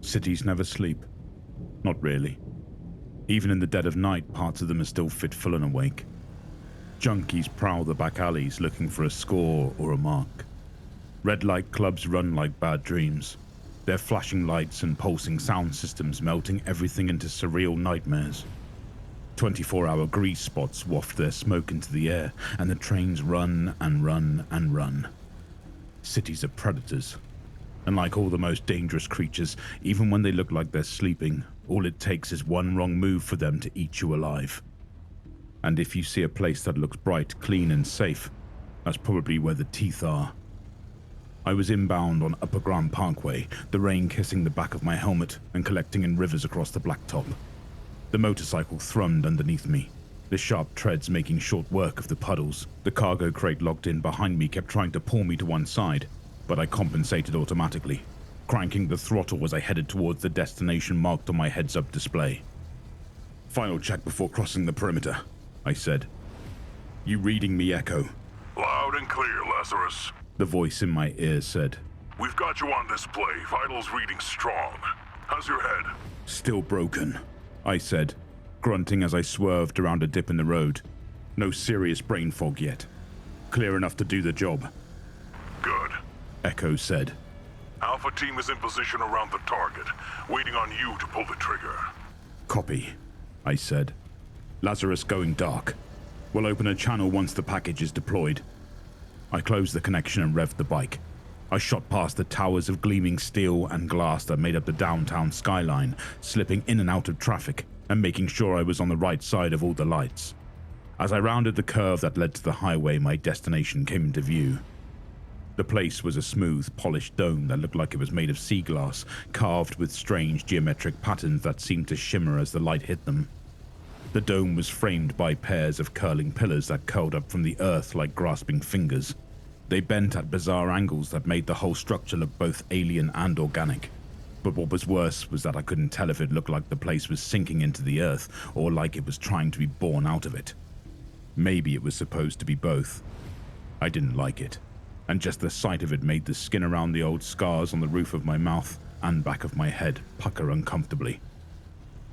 Cities never sleep. Not really. Even in the dead of night, parts of them are still fitful and awake. Junkies prowl the back alleys looking for a score or a mark. Red light clubs run like bad dreams, their flashing lights and pulsing sound systems melting everything into surreal nightmares. 24-hour grease spots waft their smoke into the air, and the trains run and run and run. Cities are predators, and like all the most dangerous creatures, even when they look like they're sleeping, all it takes is one wrong move for them to eat you alive. And if you see a place that looks bright, clean, and safe, that's probably where the teeth are. I was inbound on Upper Grand Parkway, the rain kissing the back of my helmet and collecting in rivers across the blacktop. The motorcycle thrummed underneath me, the sharp treads making short work of the puddles. The cargo crate locked in behind me kept trying to pull me to one side, but I compensated automatically, cranking the throttle as I headed towards the destination marked on my heads-up display. "Final check before crossing the perimeter," I said. "You reading me, Echo?" "Loud and clear, Lazarus," the voice in my ear said. "We've got you on display. Vitals reading strong. How's your head?" "Still broken," I said, grunting as I swerved around a dip in the road. "No serious brain fog yet. Clear enough to do the job." "Good," Echo said. "Alpha team is in position around the target, waiting on you to pull the trigger." "Copy," I said. "Lazarus going dark. We'll open a channel once the package is deployed." I closed the connection and revved the bike. I shot past the towers of gleaming steel and glass that made up the downtown skyline, slipping in and out of traffic and making sure I was on the right side of all the lights. As I rounded the curve that led to the highway, my destination came into view. The place was a smooth, polished dome that looked like it was made of sea glass, carved with strange geometric patterns that seemed to shimmer as the light hit them. The dome was framed by pairs of curling pillars that curled up from the earth like grasping fingers. They bent at bizarre angles that made the whole structure look both alien and organic. But what was worse was that I couldn't tell if it looked like the place was sinking into the earth or like it was trying to be born out of it. Maybe it was supposed to be both. I didn't like it, and just the sight of it made the skin around the old scars on the roof of my mouth and back of my head pucker uncomfortably.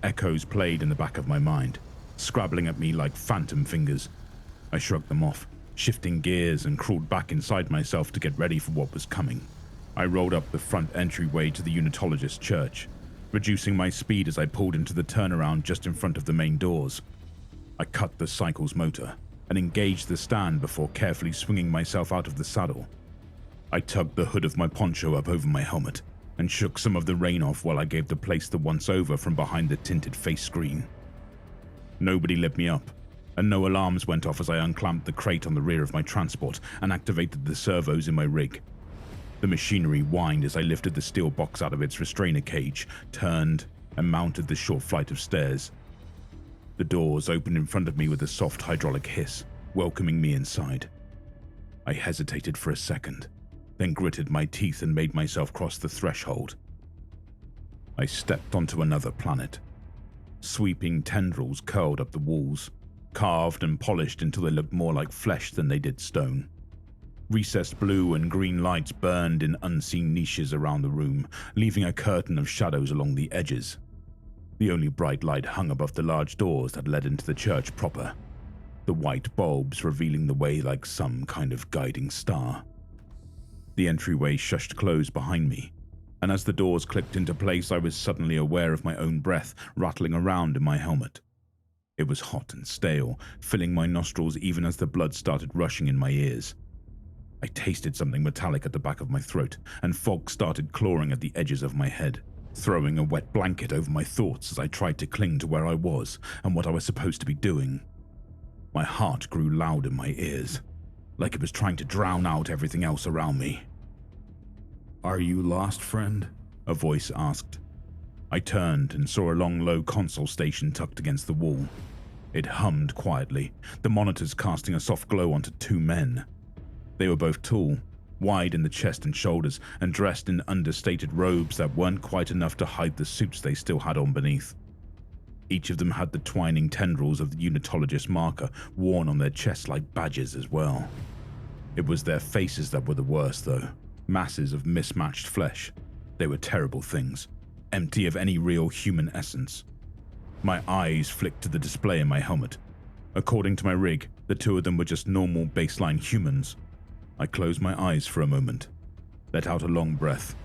Echoes played in the back of my mind, scrabbling at me like phantom fingers. I shrugged them off, shifting gears, and crawled back inside myself to get ready for what was coming. I rolled up the front entryway to the Unitologist church, reducing my speed as I pulled into the turnaround just in front of the main doors. I cut the cycle's motor and engaged the stand before carefully swinging myself out of the saddle. I tugged the hood of my poncho up over my helmet and shook some of the rain off while I gave the place the once-over from behind the tinted face screen. Nobody lit me up, and no alarms went off as I unclamped the crate on the rear of my transport and activated the servos in my rig. The machinery whined as I lifted the steel box out of its restrainer cage, turned, and mounted the short flight of stairs. The doors opened in front of me with a soft hydraulic hiss, welcoming me inside. I hesitated for a second, then gritted my teeth and made myself cross the threshold. I stepped onto another planet. Sweeping tendrils curled up the walls, carved and polished until they looked more like flesh than they did stone. Recessed blue and green lights burned in unseen niches around the room, leaving a curtain of shadows along the edges. The only bright light hung above the large doors that led into the church proper, the white bulbs revealing the way like some kind of guiding star. The entryway shushed closed behind me, and as the doors clicked into place, I was suddenly aware of my own breath rattling around in my helmet. It was hot and stale, filling my nostrils even as the blood started rushing in my ears. I tasted something metallic at the back of my throat, and fog started clawing at the edges of my head, throwing a wet blanket over my thoughts as I tried to cling to where I was and what I was supposed to be doing. My heart grew loud in my ears, like it was trying to drown out everything else around me. "Are you lost, friend?" a voice asked. I turned and saw a long, low console station tucked against the wall. It hummed quietly, the monitors casting a soft glow onto two men. They were both tall, wide in the chest and shoulders, and dressed in understated robes that weren't quite enough to hide the suits they still had on beneath. Each of them had the twining tendrils of the Unitologist marker worn on their chests like badges as well. It was their faces that were the worst, though. Masses of mismatched flesh. They were terrible things. empty of any real human essence. My eyes flicked to the display in my helmet. According to my rig, the two of them were just normal baseline humans. I closed my eyes for a moment, let out a long breath,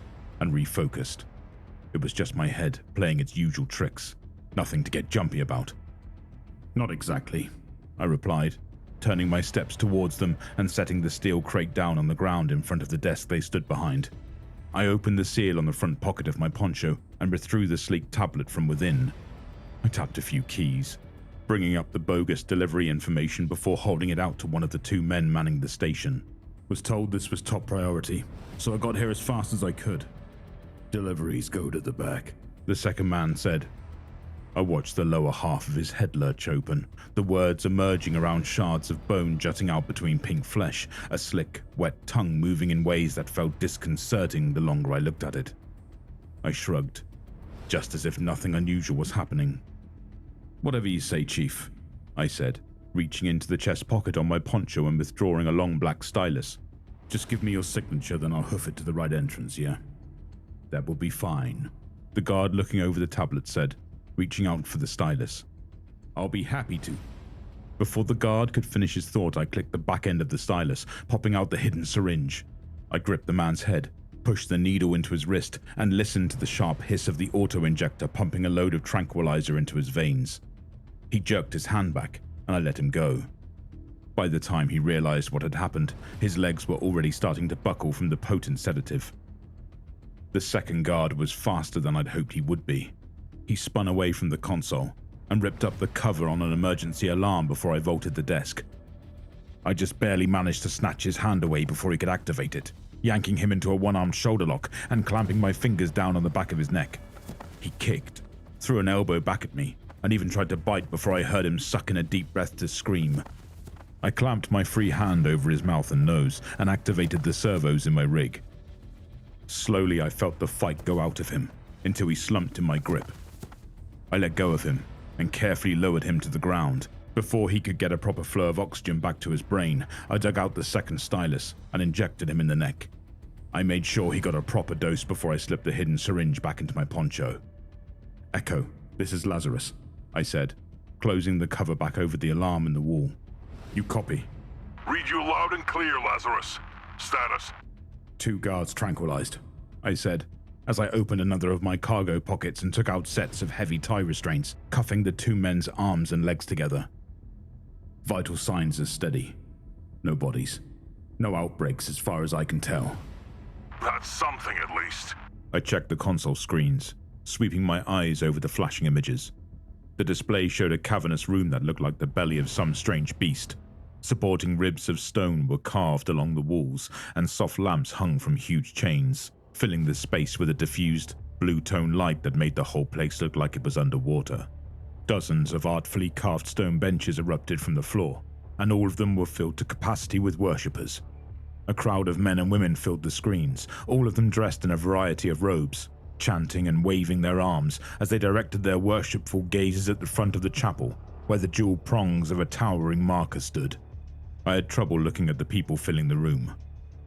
and refocused. It was just my head playing its usual tricks, nothing to get jumpy about. Not exactly, I replied, turning my steps towards them and setting the steel crate down on the ground in front of the desk they stood behind. I opened the seal on the front pocket of my poncho and withdrew the sleek tablet from within. I tapped a few keys, bringing up the bogus delivery information before holding it out to one of the two men manning the station. Was told this was top priority, so I got here as fast as I could. Deliveries go to the back, the second man said. I watched the lower half of his head lurch open, the words emerging around shards of bone jutting out between pink flesh, a slick, wet tongue moving in ways that felt disconcerting the longer I looked at it. I shrugged, just as if nothing unusual was happening. Whatever you say, Chief, I said, reaching into the chest pocket on my poncho and withdrawing a long black stylus. Just give me your signature, then I'll hoof it to the right entrance, yeah? That will be fine, the guard looking over the tablet said, reaching out for the stylus. I'll be happy to. Before the guard could finish his thought, I clicked the back end of the stylus, popping out the hidden syringe. I gripped the man's head, pushed the needle into his wrist, and listened to the sharp hiss of the auto-injector pumping a load of tranquilizer into his veins. He jerked his hand back, and I let him go. By the time he realized what had happened, his legs were already starting to buckle from the potent sedative. The second guard was faster than I'd hoped he would be. He spun away from the console and ripped up the cover on an emergency alarm before I vaulted the desk. I just barely managed to snatch his hand away before he could activate it, yanking him into a one-armed shoulder lock and clamping my fingers down on the back of his neck. He kicked, threw an elbow back at me, and even tried to bite before I heard him suck in a deep breath to scream. I clamped my free hand over his mouth and nose and activated the servos in my rig. Slowly I felt the fight go out of him until he slumped in my grip. I let go of him and carefully lowered him to the ground. Before he could get a proper flow of oxygen back to his brain, I dug out the second stylus and injected him in the neck. I made sure he got a proper dose before I slipped the hidden syringe back into my poncho. Echo, this is Lazarus, I said, closing the cover back over the alarm in the wall. You copy? Read you loud and clear, Lazarus. Status? 2 guards tranquilized, I said, as I opened another of my cargo pockets and took out sets of heavy tie restraints, cuffing the 2 men's arms and legs together. Vital signs are steady. No bodies. No outbreaks as far as I can tell. That's something at least. I checked the console screens, sweeping my eyes over the flashing images. The display showed a cavernous room that looked like the belly of some strange beast. Supporting ribs of stone were carved along the walls, and soft lamps hung from huge chains, filling the space with a diffused, blue-tone light that made the whole place look like it was underwater. Dozens of artfully carved stone benches erupted from the floor, and all of them were filled to capacity with worshippers. A crowd of men and women filled the screens, all of them dressed in a variety of robes, chanting and waving their arms as they directed their worshipful gazes at the front of the chapel, where the jeweled prongs of a towering marker stood. I had trouble looking at the people filling the room.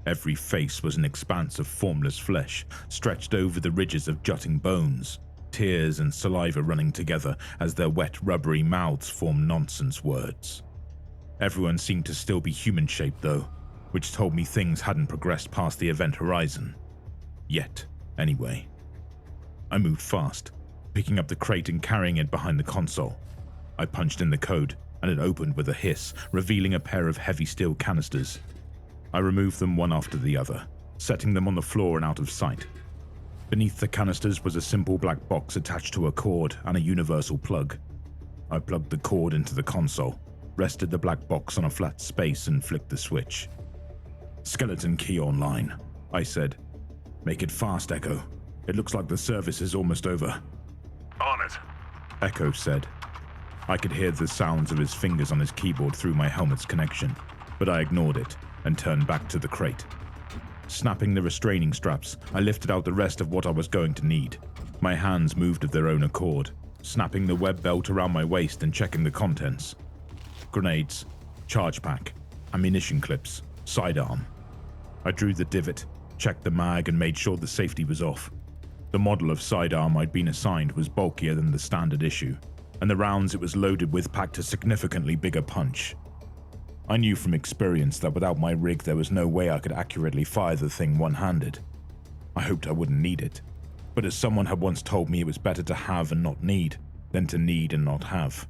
Every face was an expanse of formless flesh, stretched over the ridges of jutting bones, tears and saliva running together as their wet, rubbery mouths formed nonsense words. Everyone seemed to still be human-shaped though, which told me things hadn't progressed past the event horizon. Yet, anyway. I moved fast, picking up the crate and carrying it behind the console. I punched in the code, and it opened with a hiss, revealing a pair of heavy steel canisters. I removed them one after the other, setting them on the floor and out of sight. Beneath the canisters was a simple black box attached to a cord and a universal plug. I plugged the cord into the console, rested the black box on a flat space and flicked the switch. Skeleton key online, I said. Make it fast, Echo. It looks like the service is almost over. On it, Echo said. I could hear the sounds of his fingers on his keyboard through my helmet's connection, but I ignored it and turned back to the crate. Snapping the restraining straps, I lifted out the rest of what I was going to need. My hands moved of their own accord, snapping the web belt around my waist and checking the contents. Grenades, charge pack, ammunition clips, sidearm. I drew the divot, checked the mag and made sure the safety was off. The model of sidearm I'd been assigned was bulkier than the standard issue, and the rounds it was loaded with packed a significantly bigger punch. I knew from experience that without my rig there was no way I could accurately fire the thing one-handed. I hoped I wouldn't need it, but as someone had once told me, it was better to have and not need than to need and not have.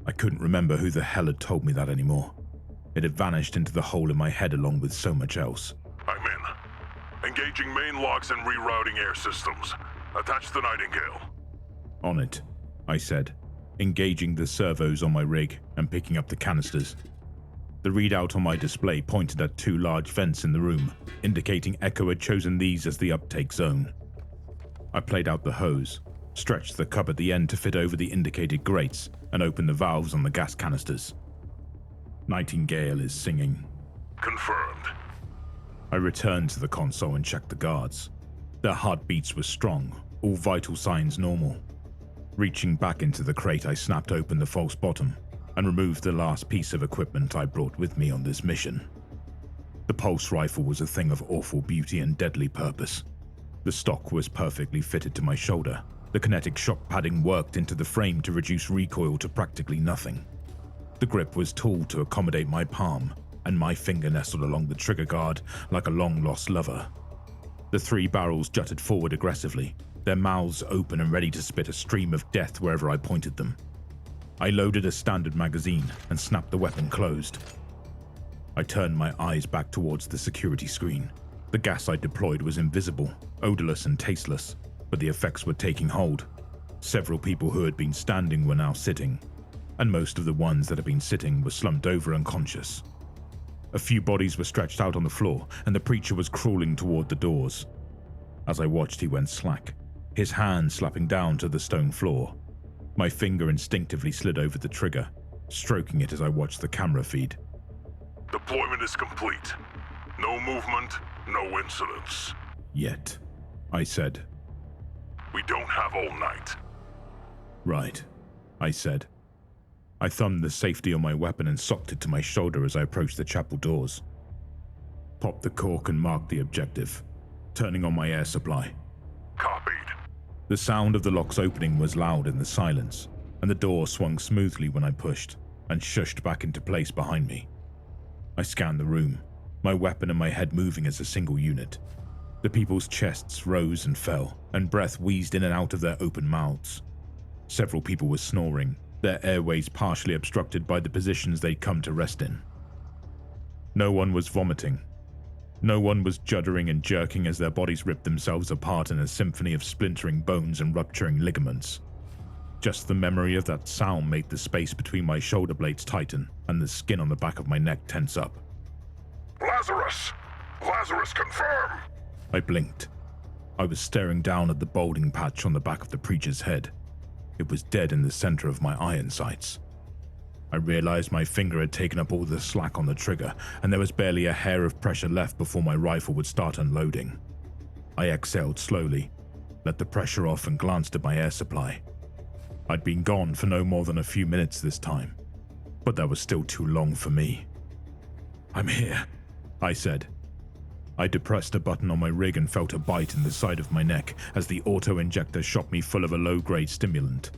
I couldn't remember who the hell had told me that anymore. It had vanished into the hole in my head along with so much else. I'm in. Engaging main locks and rerouting air systems. Attach the Nightingale. On it, I said, engaging the servos on my rig and picking up the canisters. The readout on my display pointed at 2 large vents in the room, indicating Echo had chosen these as the uptake zone. I played out the hose, stretched the cup at the end to fit over the indicated grates, and opened the valves on the gas canisters. Nightingale is singing. Confirmed. I returned to the console and checked the guards. Their heartbeats were strong, all vital signs normal. Reaching back into the crate, I snapped open the false bottom and removed the last piece of equipment I brought with me on this mission. The pulse rifle was a thing of awful beauty and deadly purpose. The stock was perfectly fitted to my shoulder. The kinetic shock padding worked into the frame to reduce recoil to practically nothing. The grip was tooled to accommodate my palm, and my finger nestled along the trigger guard like a long-lost lover. The 3 barrels jutted forward aggressively, their mouths open and ready to spit a stream of death wherever I pointed them. I loaded a standard magazine and snapped the weapon closed. I turned my eyes back towards the security screen. The gas I deployed was invisible, odorless and tasteless, but the effects were taking hold. Several people who had been standing were now sitting, and most of the ones that had been sitting were slumped over unconscious. A few bodies were stretched out on the floor, and the preacher was crawling toward the doors. As I watched, he went slack, his hand slapping down to the stone floor. My finger instinctively slid over the trigger, stroking it as I watched the camera feed. Deployment is complete. No movement, no incidents. Yet, I said. We don't have all night. Right, I said. I thumbed the safety on my weapon and socked it to my shoulder as I approached the chapel doors. Popped the cork and marked the objective, turning on my air supply. Copied. The sound of the lock's opening was loud in the silence, and the door swung smoothly when I pushed, and shushed back into place behind me. I scanned the room, my weapon and my head moving as a single unit. The people's chests rose and fell, and breath wheezed in and out of their open mouths. Several people were snoring, their airways partially obstructed by the positions they'd come to rest in. No one was vomiting. No one was juddering and jerking as their bodies ripped themselves apart in a symphony of splintering bones and rupturing ligaments. Just the memory of that sound made the space between my shoulder blades tighten and the skin on the back of my neck tense up. Lazarus! Lazarus, confirm! I blinked. I was staring down at the balding patch on the back of the preacher's head. It was dead in the center of my iron sights. I realized my finger had taken up all the slack on the trigger, and there was barely a hair of pressure left before my rifle would start unloading. I exhaled slowly, let the pressure off and glanced at my air supply. I'd been gone for no more than a few minutes this time, but that was still too long for me. "I'm here," I said. I depressed a button on my rig and felt a bite in the side of my neck as the auto-injector shot me full of a low-grade stimulant.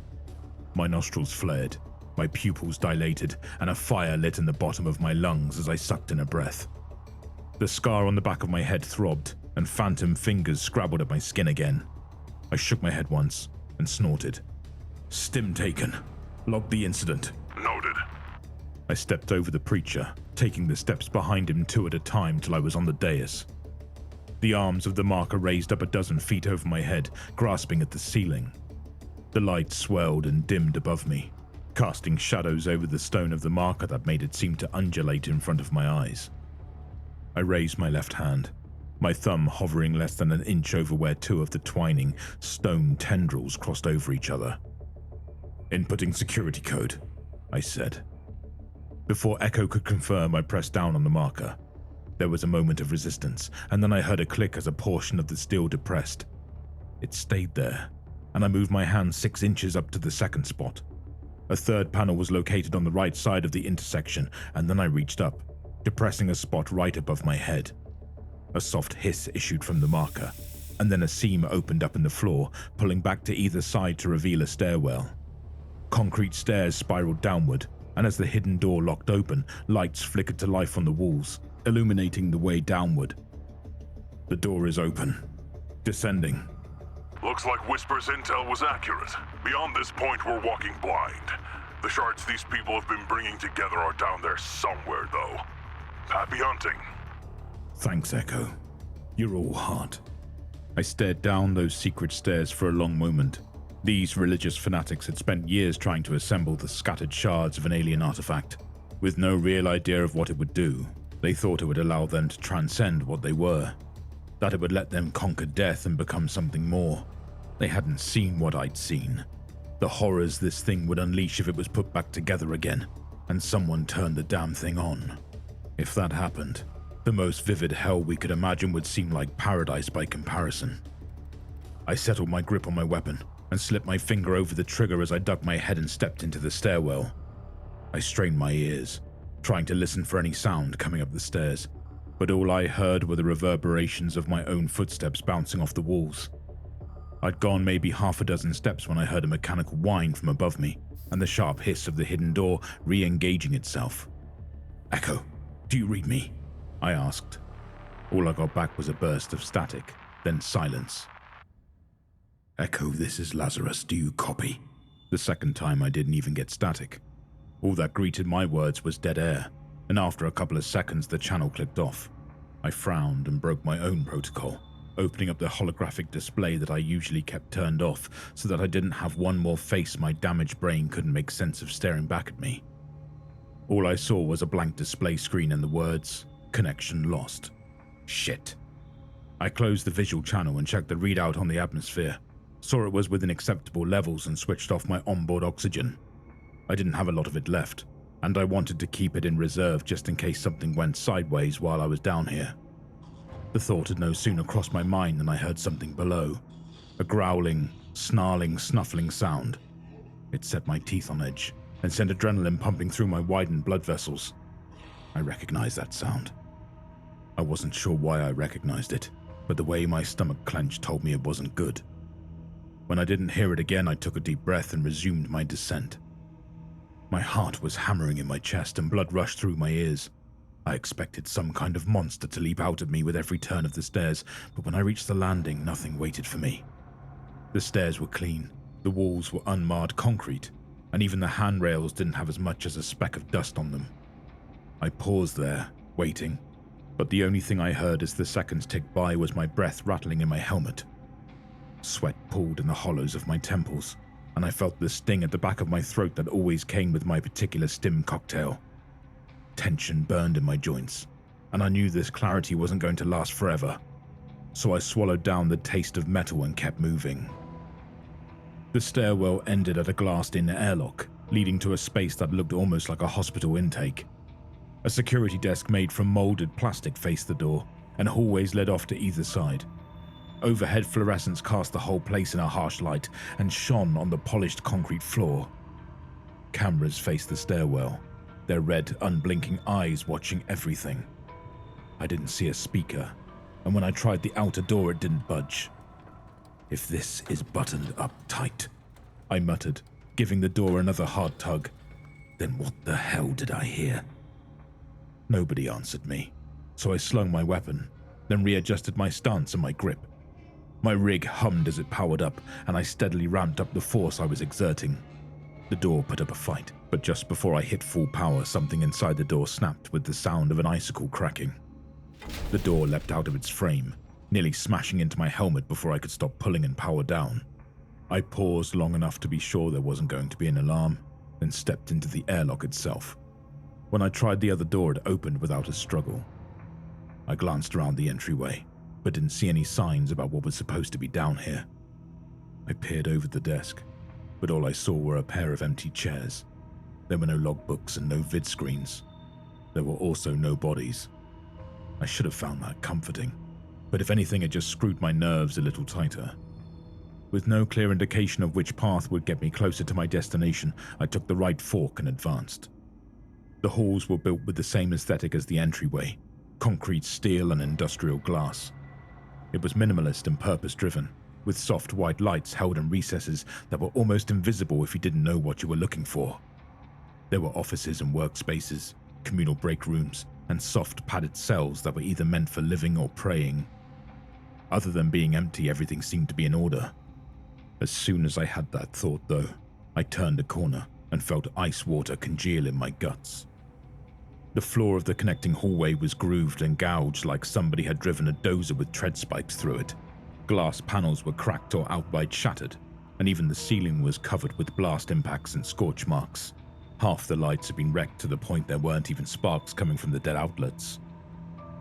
My nostrils flared, my pupils dilated, and a fire lit in the bottom of my lungs as I sucked in a breath. The scar on the back of my head throbbed, and phantom fingers scrabbled at my skin again. I shook my head once and snorted. "Stim taken. Log the incident." Noted. I stepped over the preacher, taking the steps behind him 2 at a time till I was on the dais. The arms of the marker raised up a dozen feet over my head, grasping at the ceiling. The light swelled and dimmed above me, casting shadows over the stone of the marker that made it seem to undulate in front of my eyes. I raised my left hand, my thumb hovering less than an inch over where 2 of the twining stone tendrils crossed over each other. "Inputting security code," I said. Before Echo could confirm, I pressed down on the marker. There was a moment of resistance, and then I heard a click as a portion of the steel depressed. It stayed there, and I moved my hand 6 inches up to the second spot. A third panel was located on the right side of the intersection, and then I reached up, depressing a spot right above my head. A soft hiss issued from the marker, and then a seam opened up in the floor, pulling back to either side to reveal a stairwell. Concrete stairs spiraled downward, and as the hidden door locked open, lights flickered to life on the walls, illuminating the way downward. The door is open. Descending. Looks like Whisper's intel was accurate. Beyond this point, we're walking blind. The shards these people have been bringing together are down there somewhere, though. Happy hunting. Thanks, Echo. You're all heart. I stared down those secret stairs for a long moment. These religious fanatics had spent years trying to assemble the scattered shards of an alien artifact. With no real idea of what it would do, they thought it would allow them to transcend what they were. That it would let them conquer death and become something more. They hadn't seen what I'd seen. The horrors this thing would unleash if it was put back together again, and someone turned the damn thing on. If that happened, the most vivid hell we could imagine would seem like paradise by comparison. I settled my grip on my weapon and slipped my finger over the trigger as I dug my head and stepped into the stairwell. I strained my ears, trying to listen for any sound coming up the stairs, but all I heard were the reverberations of my own footsteps bouncing off the walls. I'd gone maybe half a dozen steps when I heard a mechanical whine from above me and the sharp hiss of the hidden door re-engaging itself. "Echo, do you read me?" I asked. All I got back was a burst of static, then silence. "Echo, this is Lazarus, do you copy?" The second time I didn't even get static. All that greeted my words was dead air, and after a couple of seconds the channel clicked off. I frowned and broke my own protocol, opening up the holographic display that I usually kept turned off so that I didn't have one more face my damaged brain couldn't make sense of staring back at me. All I saw was a blank display screen and the words, "Connection lost." Shit. I closed the visual channel and checked the readout on the atmosphere, saw it was within acceptable levels and switched off my onboard oxygen. I didn't have a lot of it left, and I wanted to keep it in reserve just in case something went sideways while I was down here. The thought had no sooner crossed my mind than I heard something below. A growling, snarling, snuffling sound. It set my teeth on edge and sent adrenaline pumping through my widened blood vessels. I recognized that sound. I wasn't sure why I recognized it, but the way my stomach clenched told me it wasn't good. When I didn't hear it again, I took a deep breath and resumed my descent. My heart was hammering in my chest and blood rushed through my ears. I expected some kind of monster to leap out at me with every turn of the stairs, but when I reached the landing, nothing waited for me. The stairs were clean, the walls were unmarred concrete, and even the handrails didn't have as much as a speck of dust on them. I paused there, waiting, but the only thing I heard as the seconds ticked by was my breath rattling in my helmet. Sweat pooled in the hollows of my temples, and I felt the sting at the back of my throat that always came with my particular stim cocktail. Tension burned in my joints, and I knew this clarity wasn't going to last forever, so I swallowed down the taste of metal and kept moving. The stairwell ended at a glassed-in airlock, leading to a space that looked almost like a hospital intake. A security desk made from molded plastic faced the door, and hallways led off to either side. Overhead fluorescents cast the whole place in a harsh light and shone on the polished concrete floor. Cameras faced the stairwell, their red, unblinking eyes watching everything. I didn't see a speaker, and when I tried the outer door, it didn't budge. "If this is buttoned up tight," I muttered, giving the door another hard tug. Then what the hell did I hear? Nobody answered me, so I slung my weapon, then readjusted my stance and my grip. My rig hummed as it powered up, and I steadily ramped up the force I was exerting. The door put up a fight, but just before I hit full power, something inside the door snapped with the sound of an icicle cracking. The door leapt out of its frame, nearly smashing into my helmet before I could stop pulling and power down. I paused long enough to be sure there wasn't going to be an alarm, then stepped into the airlock itself. When I tried the other door, it opened without a struggle. I glanced around the entryway, but didn't see any signs about what was supposed to be down here. I peered over the desk, but all I saw were a pair of empty chairs. There were no logbooks and no vid screens. There were also no bodies. I should have found that comforting, but if anything, it just screwed my nerves a little tighter. With no clear indication of which path would get me closer to my destination, I took the right fork and advanced. The halls were built with the same aesthetic as the entryway: concrete, steel, and industrial glass. It was minimalist and purpose-driven, with soft white lights held in recesses that were almost invisible if you didn't know what you were looking for. There were offices and workspaces, communal break rooms, and soft padded cells that were either meant for living or praying. Other than being empty, everything seemed to be in order. As soon as I had that thought, though, I turned a corner and felt ice water congeal in my guts. The floor of the connecting hallway was grooved and gouged like somebody had driven a dozer with tread spikes through it. Glass panels were cracked or outright shattered, and even the ceiling was covered with blast impacts and scorch marks. Half the lights had been wrecked to the point there weren't even sparks coming from the dead outlets.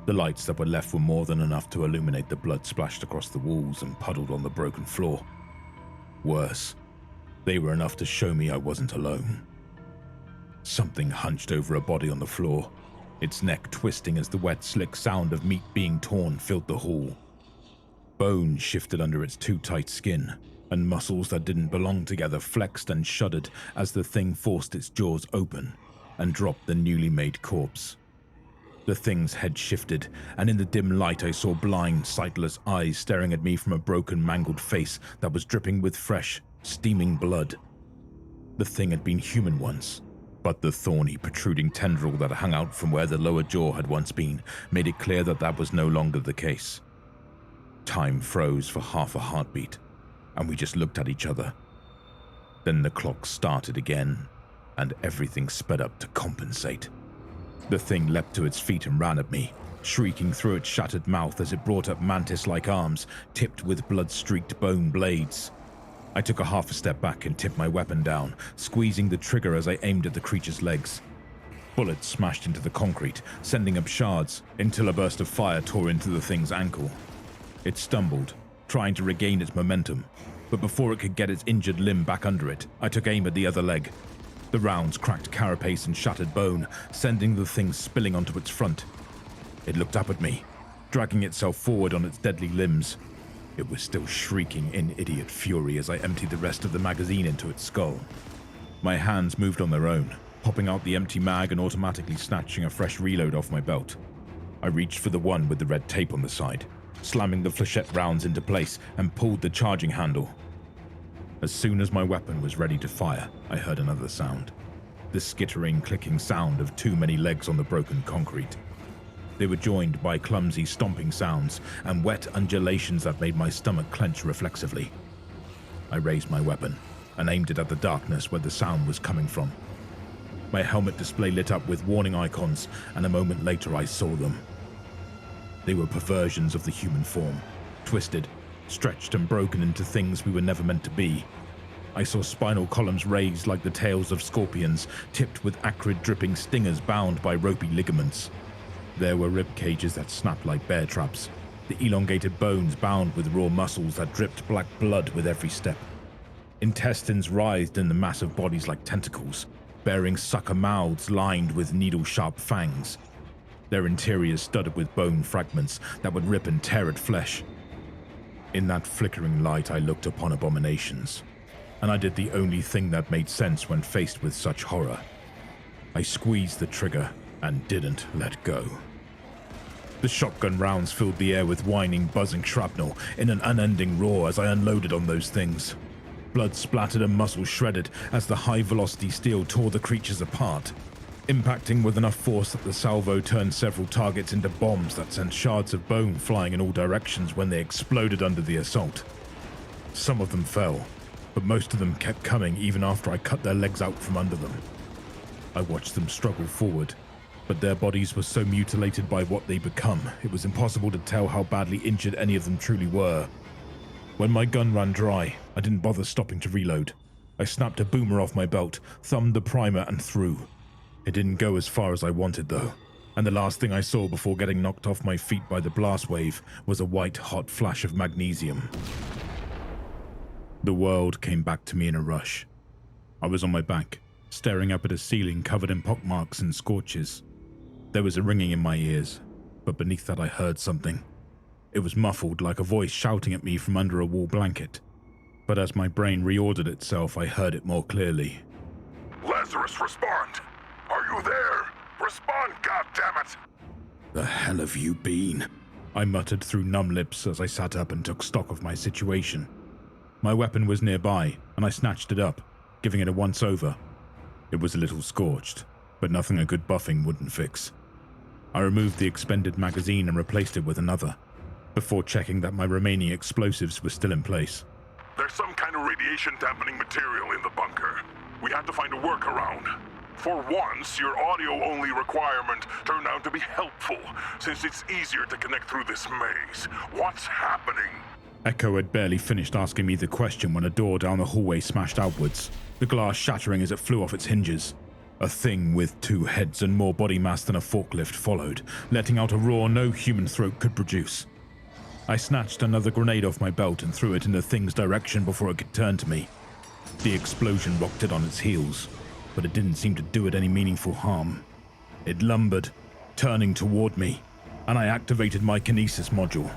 The lights that were left were more than enough to illuminate the blood splashed across the walls and puddled on the broken floor. Worse, they were enough to show me I wasn't alone. Something hunched over a body on the floor, its neck twisting as the wet, slick sound of meat being torn filled the hall. Bone shifted under its too tight skin, and muscles that didn't belong together flexed and shuddered as the thing forced its jaws open and dropped the newly made corpse. The thing's head shifted, and in the dim light I saw blind, sightless eyes staring at me from a broken, mangled face that was dripping with fresh, steaming blood. The thing had been human once, but the thorny, protruding tendril that hung out from where the lower jaw had once been made it clear that that was no longer the case. Time froze for half a heartbeat, and we just looked at each other. Then the clock started again, and everything sped up to compensate. The thing leapt to its feet and ran at me, shrieking through its shattered mouth as it brought up mantis-like arms tipped with blood-streaked bone blades. I took a half a step back and tipped my weapon down, squeezing the trigger as I aimed at the creature's legs. Bullets smashed into the concrete, sending up shards, until a burst of fire tore into the thing's ankle. It stumbled, trying to regain its momentum, but before it could get its injured limb back under it, I took aim at the other leg. The rounds cracked carapace and shattered bone, sending the thing spilling onto its front. It looked up at me, dragging itself forward on its deadly limbs. It was still shrieking in idiot fury as I emptied the rest of the magazine into its skull. My hands moved on their own, popping out the empty mag and automatically snatching a fresh reload off my belt. I reached for the one with the red tape on the side, slamming the flechette rounds into place and pulled the charging handle. As soon as my weapon was ready to fire, I heard another sound. The skittering, clicking sound of too many legs on the broken concrete. They were joined by clumsy stomping sounds and wet undulations that made my stomach clench reflexively. I raised my weapon and aimed it at the darkness where the sound was coming from. My helmet display lit up with warning icons, and a moment later I saw them. They were perversions of the human form, twisted, stretched and broken into things we were never meant to be. I saw spinal columns raised like the tails of scorpions, tipped with acrid dripping stingers bound by ropey ligaments. There were rib cages that snapped like bear traps, the elongated bones bound with raw muscles that dripped black blood with every step. Intestines writhed in the massive bodies like tentacles, bearing sucker mouths lined with needle-sharp fangs. Their interiors studded with bone fragments that would rip and tear at flesh. In that flickering light, I looked upon abominations, and I did the only thing that made sense when faced with such horror. I squeezed the trigger and didn't let go. The shotgun rounds filled the air with whining, buzzing shrapnel in an unending roar as I unloaded on those things. Blood splattered and muscle shredded as the high-velocity steel tore the creatures apart, impacting with enough force that the salvo turned several targets into bombs that sent shards of bone flying in all directions when they exploded under the assault. Some of them fell, but most of them kept coming even after I cut their legs out from under them. I watched them struggle forward, but their bodies were so mutilated by what they'd become, it was impossible to tell how badly injured any of them truly were. When my gun ran dry, I didn't bother stopping to reload. I snapped a boomer off my belt, thumbed the primer and threw. It didn't go as far as I wanted though, and the last thing I saw before getting knocked off my feet by the blast wave was a white hot flash of magnesium. The world came back to me in a rush. I was on my back, staring up at a ceiling covered in pockmarks and scorches. There was a ringing in my ears, but beneath that I heard something. It was muffled like a voice shouting at me from under a wool blanket, but as my brain reordered itself, I heard it more clearly. Lazarus, respond! Are you there? Respond, goddammit! The hell have you been? I muttered through numb lips as I sat up and took stock of my situation. My weapon was nearby, and I snatched it up, giving it a once-over. It was a little scorched, but nothing a good buffing wouldn't fix. I removed the expended magazine and replaced it with another, before checking that my remaining explosives were still in place. There's some kind of radiation dampening material in the bunker. We had to find a workaround. For once, your audio-only requirement turned out to be helpful, since it's easier to connect through this maze. What's happening? Echo had barely finished asking me the question when a door down the hallway smashed outwards, the glass shattering as it flew off its hinges. A thing with 2 heads and more body mass than a forklift followed, letting out a roar no human throat could produce. I snatched another grenade off my belt and threw it in the thing's direction before it could turn to me. The explosion rocked it on its heels, but it didn't seem to do it any meaningful harm. It lumbered, turning toward me, and I activated my kinesis module.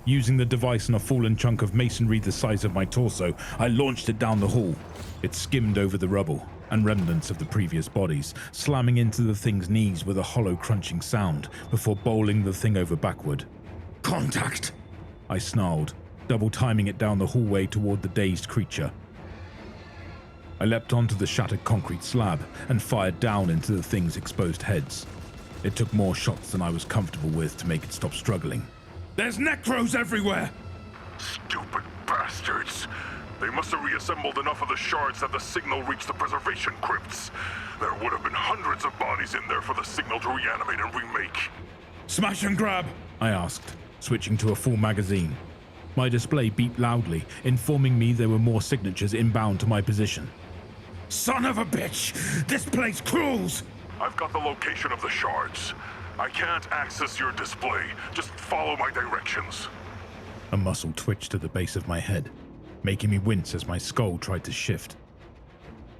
Using the device on a fallen chunk of masonry the size of my torso, I launched it down the hall. It skimmed over the rubble and remnants of the previous bodies, slamming into the thing's knees with a hollow crunching sound before bowling the thing over backward. "Contact!" I snarled, double timing it down the hallway toward the dazed creature. I leapt onto the shattered concrete slab and fired down into the thing's exposed heads. It took more shots than I was comfortable with to make it stop struggling. "There's necros everywhere!" Stupid bastards. They must have reassembled enough of the shards that the signal reached the preservation crypts. There would have been hundreds of bodies in there for the signal to reanimate and remake. "Smash and grab," I asked, switching to a full magazine. My display beeped loudly, informing me there were more signatures inbound to my position. "Son of a bitch! This place crawls!" I've got the location of the shards. I can't access your display. Just follow my directions. A muscle twitched at the base of my head, making me wince as my skull tried to shift.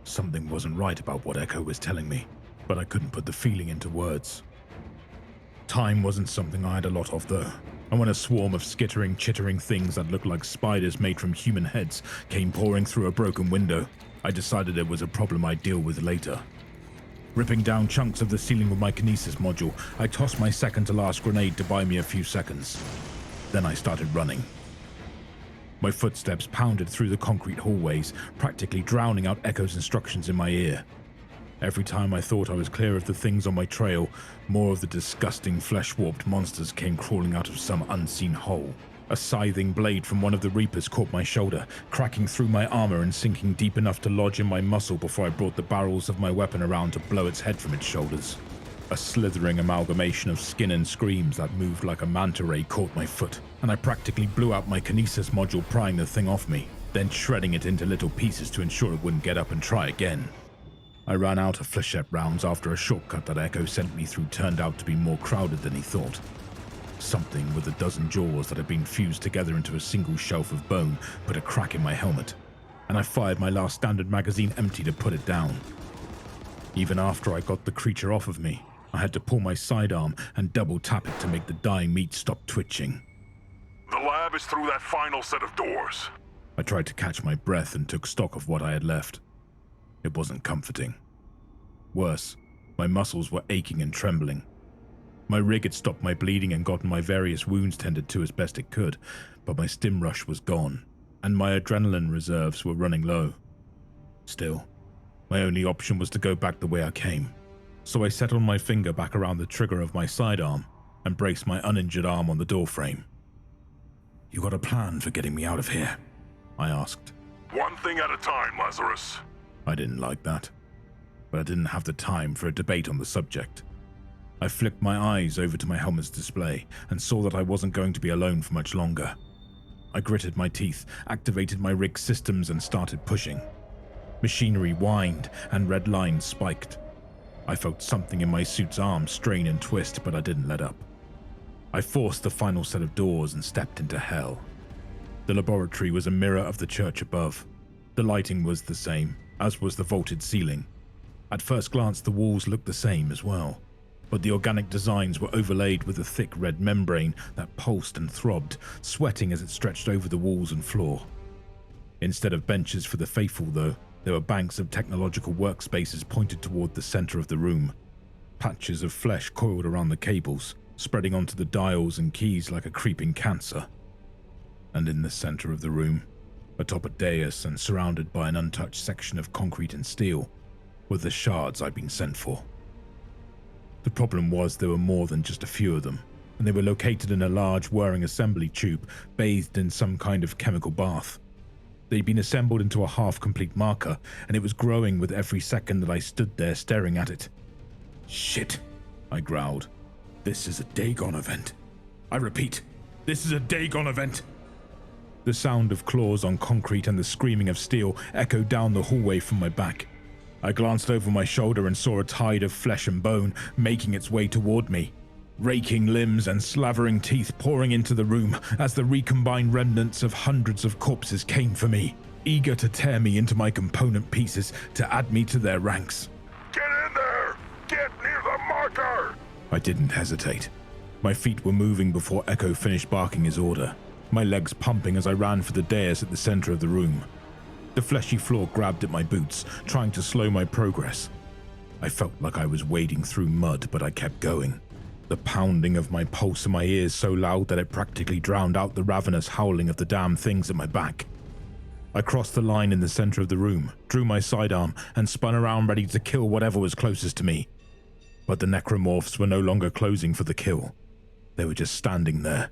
Something wasn't right about what Echo was telling me, but I couldn't put the feeling into words. Time wasn't something I had a lot of, though, and when a swarm of skittering, chittering things that looked like spiders made from human heads came pouring through a broken window, I decided it was a problem I'd deal with later. Ripping down chunks of the ceiling with my kinesis module, I tossed my second-to-last grenade to buy me a few seconds. Then I started running. My footsteps pounded through the concrete hallways, practically drowning out Echo's instructions in my ear. Every time I thought I was clear of the things on my trail, more of the disgusting flesh-warped monsters came crawling out of some unseen hole. A scything blade from one of the Reapers caught my shoulder, cracking through my armor and sinking deep enough to lodge in my muscle before I brought the barrels of my weapon around to blow its head from its shoulders. A slithering amalgamation of skin and screams that moved like a manta ray caught my foot, and I practically blew out my kinesis module prying the thing off me, then shredding it into little pieces to ensure it wouldn't get up and try again. I ran out of flechette rounds after a shortcut that Echo sent me through turned out to be more crowded than he thought. Something with a dozen jaws that had been fused together into a single shelf of bone put a crack in my helmet, and I fired my last standard magazine empty to put it down. Even after I got the creature off of me, I had to pull my sidearm and double tap it to make the dying meat stop twitching. The lab is through that final set of doors. I tried to catch my breath and took stock of what I had left. It wasn't comforting. Worse, my muscles were aching and trembling. My rig had stopped my bleeding and gotten my various wounds tended to as best it could, but my stim rush was gone, and my adrenaline reserves were running low. Still, my only option was to go back the way I came, so I settled my finger back around the trigger of my sidearm and braced my uninjured arm on the doorframe. "You got a plan for getting me out of here?" I asked. One thing at a time, Lazarus. I didn't like that, but I didn't have the time for a debate on the subject. I flicked my eyes over to my helmet's display and saw that I wasn't going to be alone for much longer. I gritted my teeth, activated my rig systems and started pushing. Machinery whined and red lines spiked. I felt something in my suit's arm strain and twist, but I didn't let up. I forced the final set of doors and stepped into hell. The laboratory was a mirror of the church above. The lighting was the same, as was the vaulted ceiling. At first glance, the walls looked the same as well, but the organic designs were overlaid with a thick red membrane that pulsed and throbbed, sweating as it stretched over the walls and floor. Instead of benches for the faithful, though, there were banks of technological workspaces pointed toward the center of the room. Patches of flesh coiled around the cables, spreading onto the dials and keys like a creeping cancer. And in the center of the room, atop a dais and surrounded by an untouched section of concrete and steel, were the shards I'd been sent for. The problem was there were more than just a few of them, and they were located in a large whirring assembly tube bathed in some kind of chemical bath. They'd been assembled into a half-complete marker, and it was growing with every second that I stood there staring at it. "Shit," I growled. "This is a Dagon event. I repeat, this is a Dagon event." The sound of claws on concrete and the screaming of steel echoed down the hallway from my back. I glanced over my shoulder and saw a tide of flesh and bone making its way toward me. Raking limbs and slavering teeth pouring into the room as the recombined remnants of hundreds of corpses came for me, eager to tear me into my component pieces to add me to their ranks. Get in there! Get near the marker! I didn't hesitate. My feet were moving before Echo finished barking his order, my legs pumping as I ran for the dais at the center of the room. The fleshy floor grabbed at my boots, trying to slow my progress. I felt like I was wading through mud, but I kept going. The pounding of my pulse in my ears so loud that it practically drowned out the ravenous howling of the damn things at my back. I crossed the line in the center of the room, drew my sidearm, and spun around ready to kill whatever was closest to me. But the necromorphs were no longer closing for the kill. They were just standing there,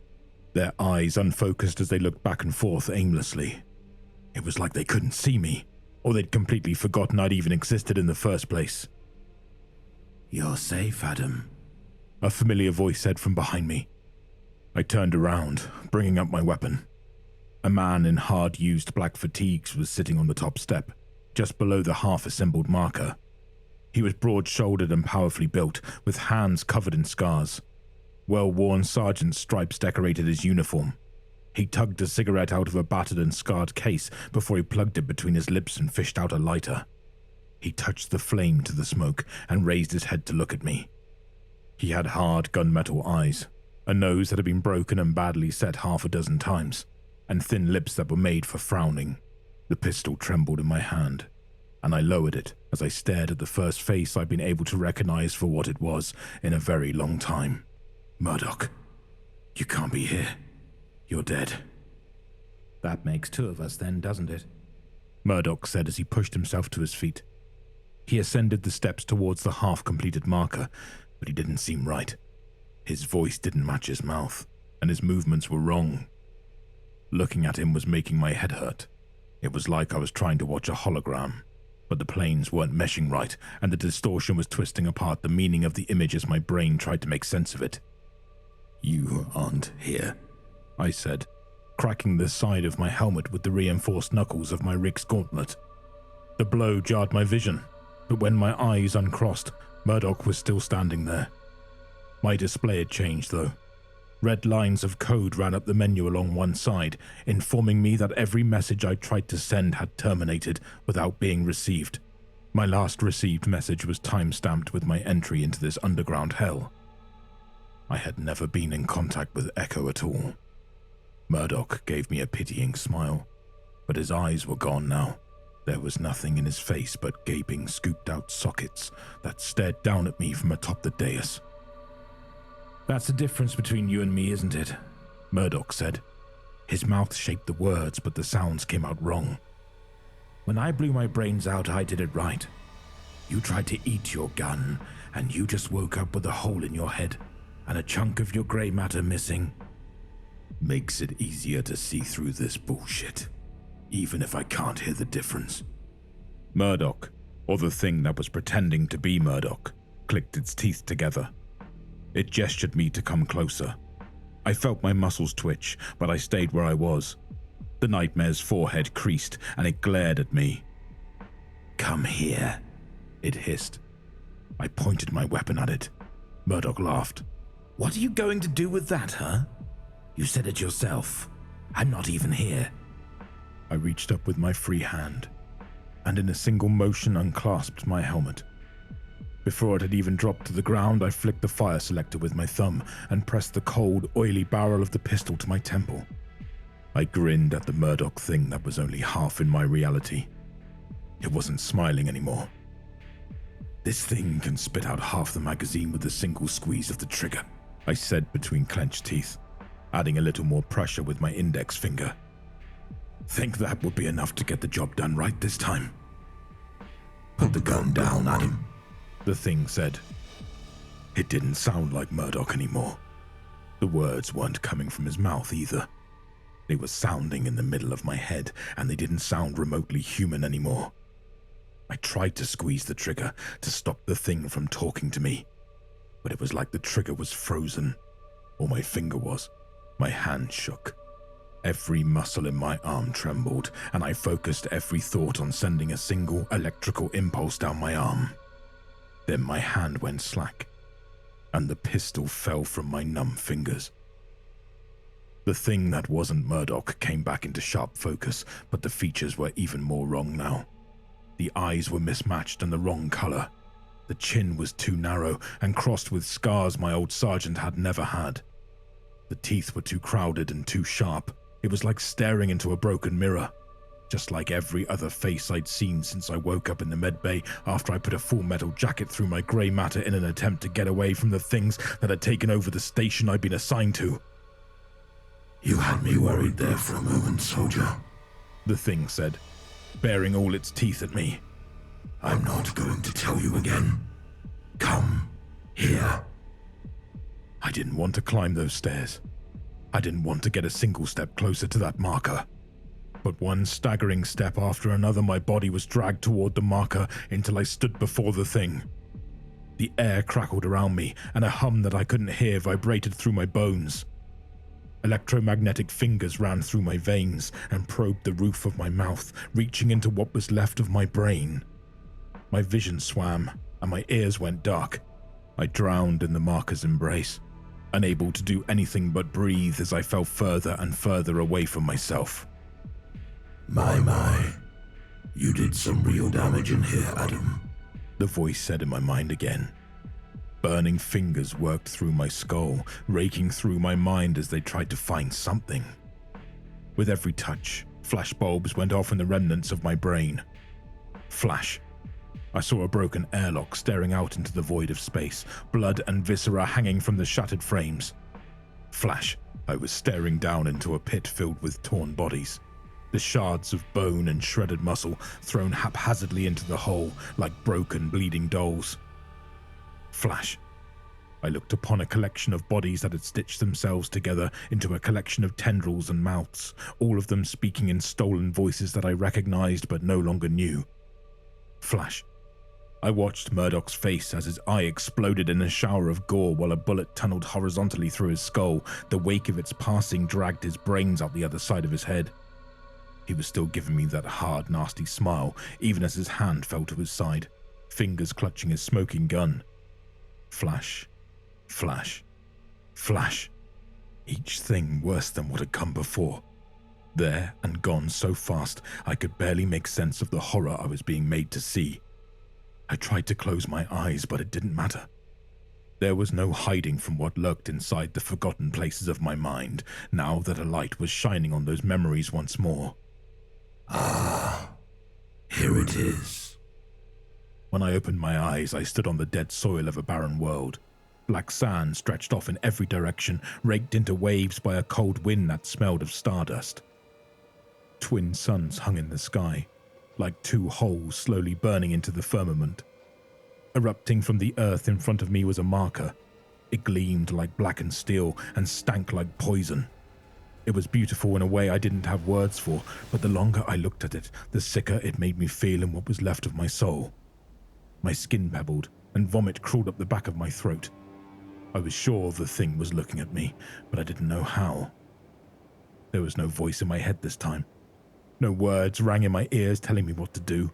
their eyes unfocused as they looked back and forth aimlessly. It was like they couldn't see me, or they'd completely forgotten I'd even existed in the first place. "You're safe, Adam," a familiar voice said from behind me. I turned around, bringing up my weapon. A man in hard-used black fatigues was sitting on the top step, just below the half-assembled marker. He was broad-shouldered and powerfully built, with hands covered in scars. Well-worn sergeant stripes decorated his uniform. He tugged a cigarette out of a battered and scarred case before he plugged it between his lips and fished out a lighter. He touched the flame to the smoke and raised his head to look at me. He had hard gunmetal eyes, a nose that had been broken and badly set half a dozen times, and thin lips that were made for frowning. The pistol trembled in my hand, and I lowered it as I stared at the first face I'd been able to recognize for what it was in a very long time. "Murdoch, you can't be here. You're dead." "That makes two of us then, doesn't it?" Murdoch said as he pushed himself to his feet. He ascended the steps towards the half-completed marker, but he didn't seem right. His voice didn't match his mouth, and his movements were wrong. Looking at him was making my head hurt. It was like I was trying to watch a hologram, but the planes weren't meshing right, and the distortion was twisting apart the meaning of the image as my brain tried to make sense of it. "You aren't here," I said, cracking the side of my helmet with the reinforced knuckles of my rig's gauntlet. The blow jarred my vision, but when my eyes uncrossed, Murdoch was still standing there. My display had changed, though. Red lines of code ran up the menu along one side, informing me that every message I tried to send had terminated without being received. My last received message was time-stamped with my entry into this underground hell. I had never been in contact with Echo at all. Murdoch gave me a pitying smile, but his eyes were gone now. There was nothing in his face but gaping, scooped-out sockets that stared down at me from atop the dais. "That's the difference between you and me, isn't it?" Murdoch said. His mouth shaped the words, but the sounds came out wrong. "When I blew my brains out, I did it right. You tried to eat your gun, and you just woke up with a hole in your head and a chunk of your grey matter missing. Makes it easier to see through this bullshit, even if I can't hear the difference." Murdoch, or the thing that was pretending to be Murdoch, clicked its teeth together. It gestured me to come closer. I felt my muscles twitch, but I stayed where I was. The nightmare's forehead creased, and it glared at me. "Come here," it hissed. I pointed my weapon at it. Murdoch laughed. "What are you going to do with that, huh? You said it yourself. I'm not even here." I reached up with my free hand, and in a single motion unclasped my helmet. Before it had even dropped to the ground, I flicked the fire selector with my thumb and pressed the cold, oily barrel of the pistol to my temple. I grinned at the Murdoch thing that was only half in my reality. It wasn't smiling anymore. "This thing can spit out half the magazine with a single squeeze of the trigger," I said between clenched teeth, adding a little more pressure with my index finger. Think that would be enough to get the job done right this time? Put the gun down, Adam, the thing said. It didn't sound like Murdoch anymore. The words weren't coming from his mouth either. They were sounding in the middle of my head, and they didn't sound remotely human anymore. I tried to squeeze the trigger to stop the thing from talking to me, but it was like the trigger was frozen, or my finger was. My hand shook. Every muscle in my arm trembled, and I focused every thought on sending a single electrical impulse down my arm. Then my hand went slack, and the pistol fell from my numb fingers. The thing that wasn't Murdoch came back into sharp focus, but the features were even more wrong now. The eyes were mismatched and the wrong color. The chin was too narrow and crossed with scars my old sergeant had never had. The teeth were too crowded and too sharp. It was like staring into a broken mirror, just like every other face I'd seen since I woke up in the med bay after I put a full metal jacket through my grey matter in an attempt to get away from the things that had taken over the station I'd been assigned to. You had me worried there for a moment, soldier, the thing said, baring all its teeth at me. I'm not going to tell you again. Come here. I didn't want to climb those stairs. I didn't want to get a single step closer to that marker. But one staggering step after another, my body was dragged toward the marker until I stood before the thing. The air crackled around me, and a hum that I couldn't hear vibrated through my bones. Electromagnetic fingers ran through my veins and probed the roof of my mouth, reaching into what was left of my brain. My vision swam, and my ears went dark. I drowned in the marker's embrace, unable to do anything but breathe as I fell further and further away from myself. My. You did some real damage in here, Adam, the voice said in my mind again. Burning fingers worked through my skull, raking through my mind as they tried to find something. With every touch, flashbulbs went off in the remnants of my brain. Flash. I saw a broken airlock staring out into the void of space, blood and viscera hanging from the shattered frames. Flash. I was staring down into a pit filled with torn bodies. The shards of bone and shredded muscle thrown haphazardly into the hole like broken, bleeding dolls. Flash. I looked upon a collection of bodies that had stitched themselves together into a collection of tendrils and mouths, all of them speaking in stolen voices that I recognized but no longer knew. Flash. I watched Murdoch's face as his eye exploded in a shower of gore while a bullet tunneled horizontally through his skull. The wake of its passing dragged his brains out the other side of his head. He was still giving me that hard, nasty smile, even as his hand fell to his side, fingers clutching his smoking gun. Flash. Flash. Flash. Each thing worse than what had come before. There and gone so fast, I could barely make sense of the horror I was being made to see. I tried to close my eyes, but it didn't matter. There was no hiding from what lurked inside the forgotten places of my mind, now that a light was shining on those memories once more. Ah, here it is. When I opened my eyes, I stood on the dead soil of a barren world. Black sand stretched off in every direction, raked into waves by a cold wind that smelled of stardust. Twin suns hung in the sky, like two holes slowly burning into the firmament. Erupting from the earth in front of me was a marker. It gleamed like blackened steel and stank like poison. It was beautiful in a way I didn't have words for, but the longer I looked at it, the sicker it made me feel in what was left of my soul. My skin pebbled, and vomit crawled up the back of my throat. I was sure the thing was looking at me, but I didn't know how. There was no voice in my head this time. No words rang in my ears telling me what to do.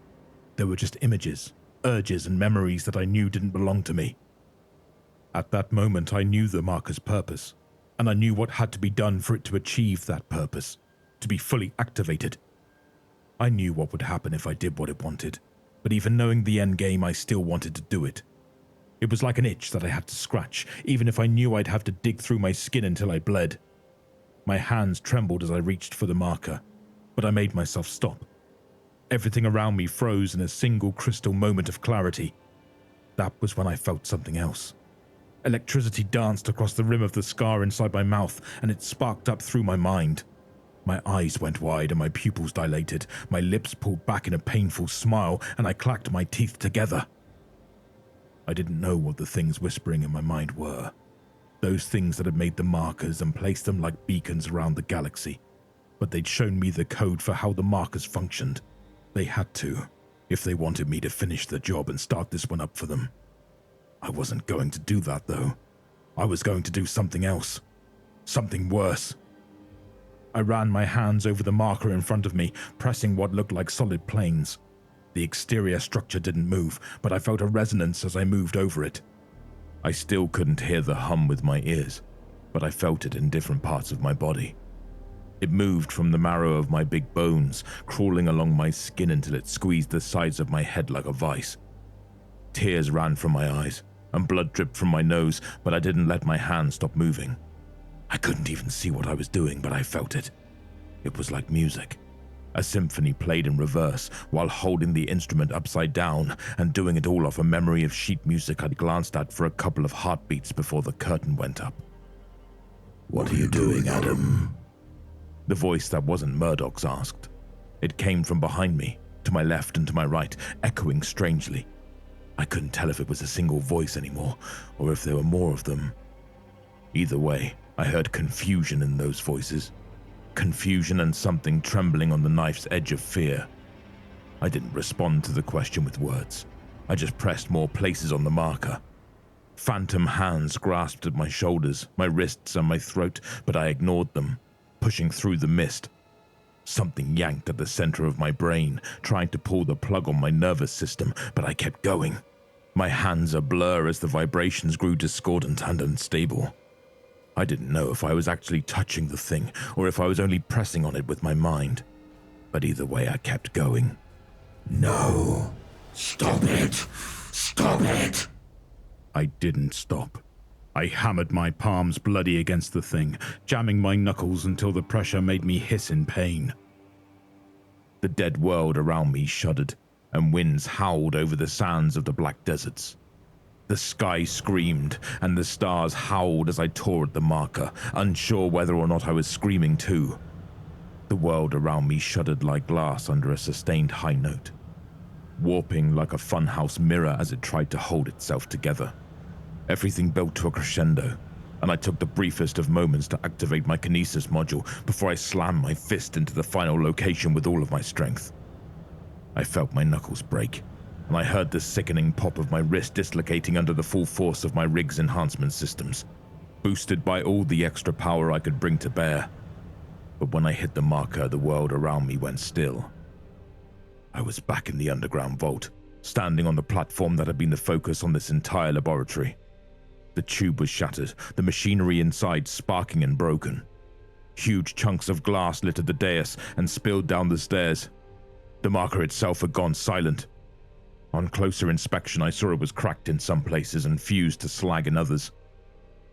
There were just images, urges, and memories that I knew didn't belong to me. At that moment, I knew the marker's purpose, and I knew what had to be done for it to achieve that purpose, to be fully activated. I knew what would happen if I did what it wanted, but even knowing the end game, I still wanted to do it. It was like an itch that I had to scratch, even if I knew I'd have to dig through my skin until I bled. My hands trembled as I reached for the marker, but I made myself stop. Everything around me froze in a single crystal moment of clarity. That was when I felt something else. Electricity danced across the rim of the scar inside my mouth, and it sparked up through my mind. My eyes went wide and my pupils dilated. My lips pulled back in a painful smile, and I clacked my teeth together. I didn't know what the things whispering in my mind were. Those things that had made the markers and placed them like beacons around the galaxy. But they'd shown me the code for how the markers functioned. They had to, if they wanted me to finish the job and start this one up for them. I wasn't going to do that, though. I was going to do something else. Something worse. I ran my hands over the marker in front of me, pressing what looked like solid planes. The exterior structure didn't move, but I felt a resonance as I moved over it. I still couldn't hear the hum with my ears, but I felt it in different parts of my body. It moved from the marrow of my big bones, crawling along my skin until it squeezed the sides of my head like a vice. Tears ran from my eyes, and blood dripped from my nose, but I didn't let my hands stop moving. I couldn't even see what I was doing, but I felt it. It was like music. A symphony played in reverse, while holding the instrument upside down, and doing it all off a memory of sheet music I'd glanced at for a couple of heartbeats before the curtain went up. What are you doing, Adam? The voice that wasn't Murdoch's asked. It came from behind me, to my left and to my right, echoing strangely. I couldn't tell if it was a single voice anymore, or if there were more of them. Either way, I heard confusion in those voices. Confusion and something trembling on the knife's edge of fear. I didn't respond to the question with words. I just pressed more places on the marker. Phantom hands grasped at my shoulders, my wrists and my throat, but I ignored them, pushing through the mist. Something yanked at the center of my brain, trying to pull the plug on my nervous system, but I kept going. My hands a blur as the vibrations grew discordant and unstable. I didn't know if I was actually touching the thing or if I was only pressing on it with my mind. But either way, I kept going. No. Stop it. Stop it. I didn't stop. I hammered my palms bloody against the thing, jamming my knuckles until the pressure made me hiss in pain. The dead world around me shuddered, and winds howled over the sands of the black deserts. The sky screamed, and the stars howled as I tore at the marker, unsure whether or not I was screaming too. The world around me shuddered like glass under a sustained high note, warping like a funhouse mirror as it tried to hold itself together. Everything built to a crescendo, and I took the briefest of moments to activate my kinesis module before I slammed my fist into the final location with all of my strength. I felt my knuckles break, and I heard the sickening pop of my wrist dislocating under the full force of my rig's enhancement systems, boosted by all the extra power I could bring to bear. But when I hit the marker, the world around me went still. I was back in the underground vault, standing on the platform that had been the focus on this entire laboratory. The tube was shattered, the machinery inside sparking and broken. Huge chunks of glass littered the dais and spilled down the stairs. The marker itself had gone silent. On closer inspection, I saw it was cracked in some places and fused to slag in others.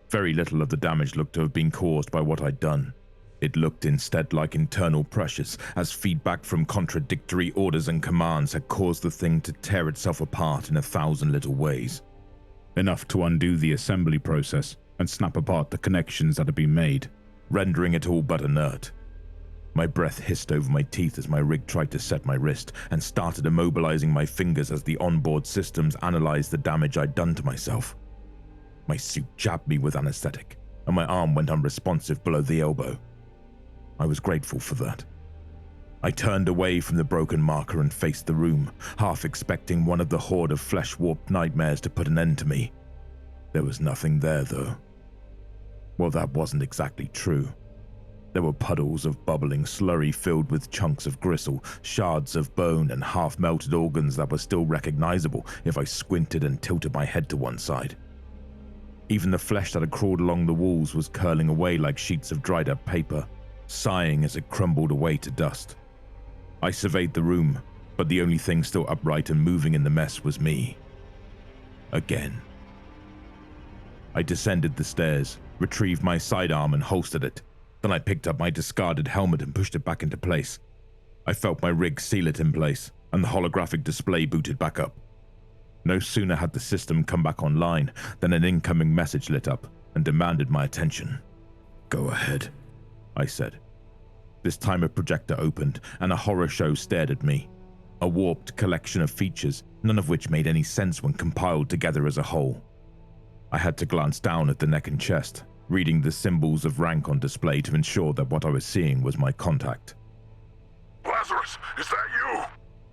Very little of the damage looked to have been caused by what I'd done. It looked instead like internal pressures, as feedback from contradictory orders and commands had caused the thing to tear itself apart in 1,000 little ways. Enough to undo the assembly process and snap apart the connections that had been made, rendering it all but inert. My breath hissed over my teeth as my rig tried to set my wrist and started immobilizing my fingers as the onboard systems analyzed the damage I'd done to myself. My suit jabbed me with anesthetic, and my arm went unresponsive below the elbow. I was grateful for that. I turned away from the broken marker and faced the room, half expecting one of the horde of flesh-warped nightmares to put an end to me. There was nothing there, though. Well, that wasn't exactly true. There were puddles of bubbling slurry filled with chunks of gristle, shards of bone, and half-melted organs that were still recognizable if I squinted and tilted my head to one side. Even the flesh that had crawled along the walls was curling away like sheets of dried-up paper, sighing as it crumbled away to dust. I surveyed the room, but the only thing still upright and moving in the mess was me. Again. I descended the stairs, retrieved my sidearm and holstered it. Then I picked up my discarded helmet and pushed it back into place. I felt my rig seal it in place, and the holographic display booted back up. No sooner had the system come back online than an incoming message lit up and demanded my attention. Go ahead, I said. This time a projector opened and a horror show stared at me. A warped collection of features, none of which made any sense when compiled together as a whole. I had to glance down at the neck and chest, reading the symbols of rank on display to ensure that what I was seeing was my contact. Lazarus, is that you?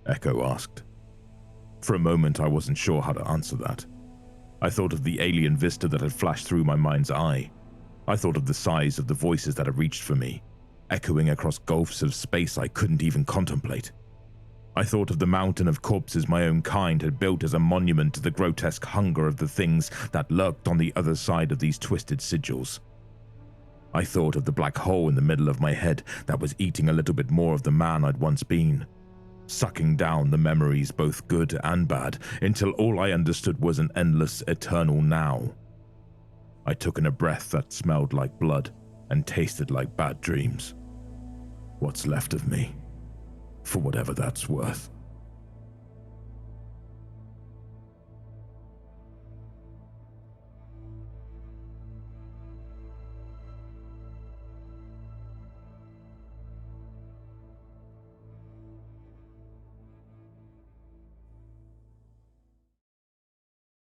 Echo asked. For a moment I wasn't sure how to answer that. I thought of the alien vista that had flashed through my mind's eye. I thought of the size of the voices that had reached for me, echoing across gulfs of space I couldn't even contemplate. I thought of the mountain of corpses my own kind had built as a monument to the grotesque hunger of the things that lurked on the other side of these twisted sigils. I thought of the black hole in the middle of my head that was eating a little bit more of the man I'd once been, sucking down the memories both good and bad until all I understood was an endless, eternal now. I took in a breath that smelled like blood and tasted like bad dreams. What's left of me, for whatever that's worth.